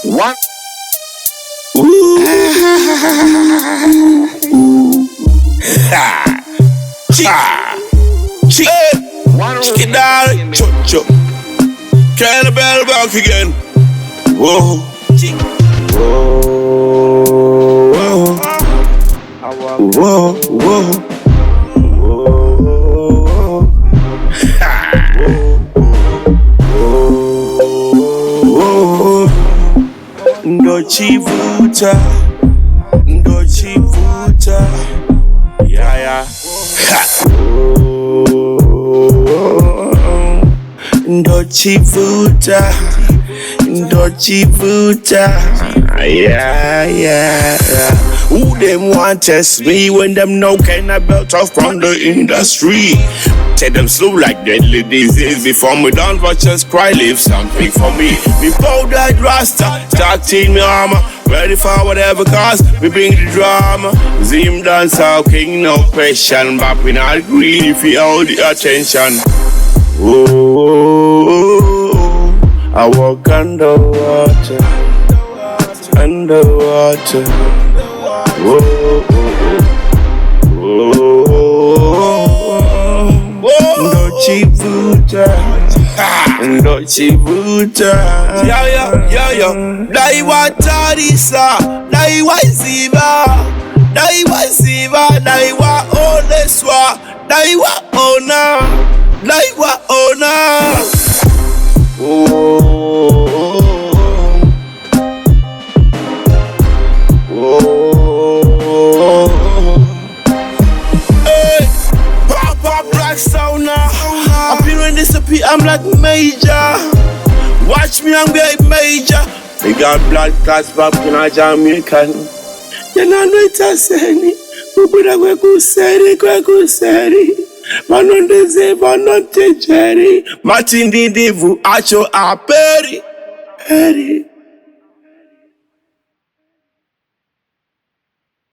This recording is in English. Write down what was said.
One. Ooh. Chicken down, chop. Cynabel back again. Whoa. Whoa. Whoa. Ndochibvuta, yeah. Ndochibvuta, yeah. Who them want test me when them know Cynabel tough from the industry? Take them slow like deadly disease. Before me done watchers cry, leave something for me. Me powdered rasta, start in me armor. Ready for whatever cause, we bring the drama. Zim dance our king, no question. But we not greedy for all the attention. Oh, I walk underwater. Ndochibvuta, yeah. Daiwa tarisa, daiwa ziva, daiwa oleswa, daiwa ona. Hey, pop black sauna. Appearing disappear, I'm like major. Watch me, I'm getting major. We got blood clots back in a Jamaican. You know what I say? Ubura kuseri. Manondeze banotejeri. Matindi divu acho aperi.